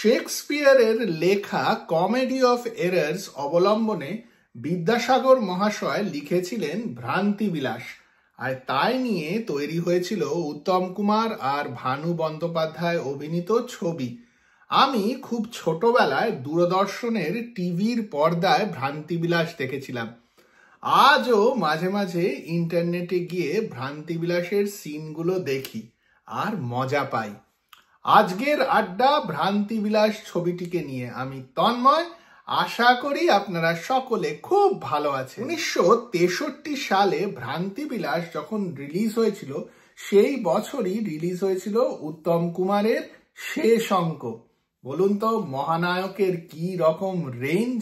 শেক্সপিয়ারের লেখা comedy of errors অবলম্বনে বিদ্যাসাগর মহাশয় লিখেছিলেন ভ্রান্তিবিলাস, আর তাই নিয়ে তৈরি হয়েছিল উত্তম কুমার আর ভানু বন্দ্যোপাধ্যায় অভিনীত ছবি। আমি খুব ছোটবেলায় দূরদর্শনের টিভির পর্দায় ভ্রান্তিবিলাস দেখেছিলাম। আজও মাঝে মাঝে ইন্টারনেটে গিয়ে ভ্রান্তিবিলাসের সিনগুলো দেখি আর মজা পাই। আজকের আড্ডা ভ্রান্তিবিলাস ছবিটিকে নিয়ে। আমি তন্ময়, আশা করি আপনারা সকলে খুব ভালো আছেন। 1963 সালে ভ্রান্তিবিলাস যখন রিলিজ হয়েছিল, সেই বছরই রিলিজ হয়েছিল উত্তম কুমারের শেষ অঙ্ক। বলুন তো মহানায়কের কি রকম রেঞ্জ!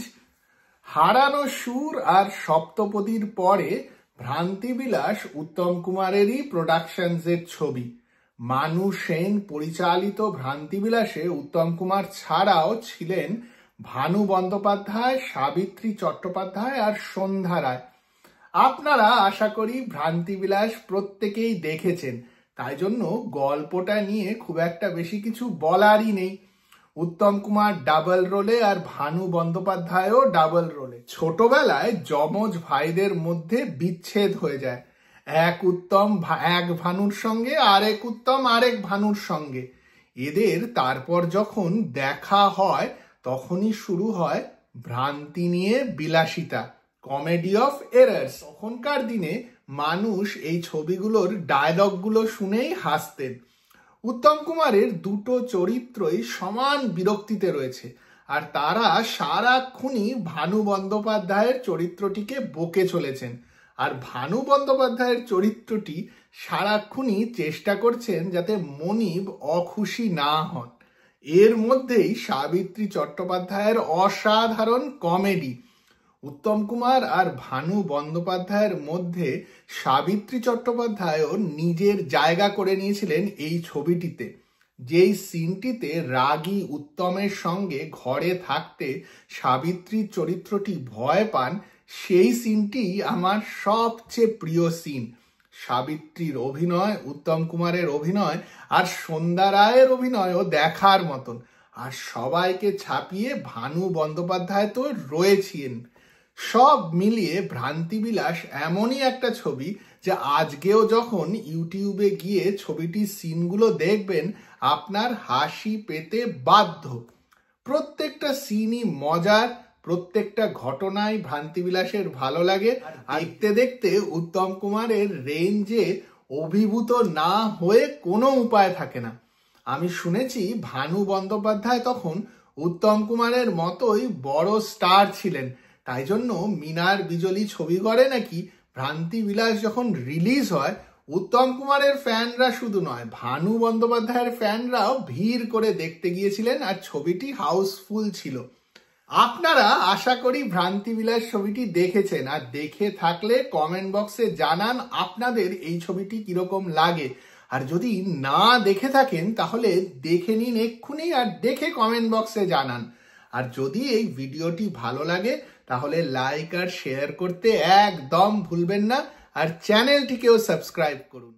হারানো সুর আর সপ্তপদীর পরে ভ্রান্তিবিলাস উত্তম কুমারেরই প্রোডাকশনসের ছবি। মানু সেন পরিচালিত ভ্রান্তিবিলাসে উত্তম কুমার ছাড়াও ছিলেন ভানু বন্দ্যোপাধ্যায়, সাবিত্রী চট্টোপাধ্যায় আর সন্ধ্যা রায়। আপনারা আশা করি ভ্রান্তিবিলাস প্রত্যেকেই দেখেছেন, তাই জন্য গল্পটা নিয়ে খুব একটা বেশি কিছু বলারই নেই। উত্তম কুমার ডাবল রোলে আর ভানু বন্দ্যোপাধ্যায়ও ডাবল রোলে। ছোটবেলায় যমজ ভাইদের মধ্যে বিচ্ছেদ হয়ে যায়, এক উত্তম এক ভানুর সঙ্গে আরেক উত্তম আরেক ভানুর সঙ্গে। এদের তারপর যখন দেখা হয় তখনই শুরু হয় ভ্রান্তি নিয়ে বিলাসিতা, কমেডি অফ এরার্স। তখনকার দিনে মানুষ এই ছবিগুলোর ডায়লগগুলো শুনেই হাসতেন। উত্তম কুমারের দুটো চরিত্রই সমান বিরক্তিতে রয়েছে, আর তারা সারাক্ষণই ভানু বন্দ্যোপাধ্যায়ের চরিত্রটিকে বকে চলেছেন। আর ভানু বন্দ্যোপাধ্যায়ের চরিত্রটি সারাক্ষণই চেষ্টা করছেন যাতে মনিব অখুশি না হন। এর মধ্যেই সাবিত্রী চট্টোপাধ্যায়ের অসাধারণ কমেডি। উত্তম কুমার আর ভানু বন্দ্যোপাধ্যায়ের মধ্যে সাবিত্রী চট্টোপাধ্যায়ও নিজের জায়গা করে নিয়েছিলেন এই ছবিটিতে। যেই সিনটিতে রাগী উত্তমের সঙ্গে ঘরে থাকতে সাবিত্রীর চরিত্রটি ভয় পান, সেই সিনটি আমার সবচেয়ে প্রিয় সিন। সাবিত্রীর অভিনয়, উত্তম কুমারের অভিনয় আর সন্ধ্যা রায়ের অভিনয়ও দেখার মতন। আর সবাইকে ছাপিয়ে ভানু বন্দ্যোপাধ্যায় তো রয়েছেন। সব মিলিয়ে ভ্রান্তিবিলাস এমনই একটা ছবি যে আজকেও যখন ইউটিউবে গিয়ে ছবিটির সিনগুলো দেখবেন, আপনার হাসি পেতে বাধ্য। প্রত্যেকটা সিনই মজার, প্রত্যেকটা ঘটনাই ভ্রান্তিবিলাসের ভালো লাগে। দেখতে দেখতে উত্তম কুমারের রেঞ্জে অভিভূত না হয়ে কোনো উপায় থাকে না। আমি শুনেছি ভানু বন্দ্যোপাধ্যায় তখন উত্তম কুমারের মতোই বড় স্টার ছিলেন, তাই জন্য মিনার বিজলি ছবিঘরে নাকি ভ্রান্তিবিলাস যখন রিলিজ হয়, উত্তম কুমারের ফ্যানরা শুধু নয়, ভানু বন্দ্যোপাধ্যায়ের ফ্যানরাও ভিড় করে দেখতে গিয়েছিলেন, আর ছবিটি হাউসফুল ছিল। আপনারা আশা করি ভ্রান্তিবিলাস ছবিটি দেখেছেন, আর দেখে থাকলে কমেন্ট বক্সে জানান আপনাদের এই ছবিটি কিরকম লাগে। আর যদি না দেখে থাকেন তাহলে দেখে নিন এক্ষুনি, আর দেখে কমেন্ট বক্সে জানান। আর যদি এই ভিডিওটি ভালো লাগে তাহলে লাইক আর শেয়ার করতে একদম ভুলবেন না, আর চ্যানেলটিকেও সাবস্ক্রাইব করুন।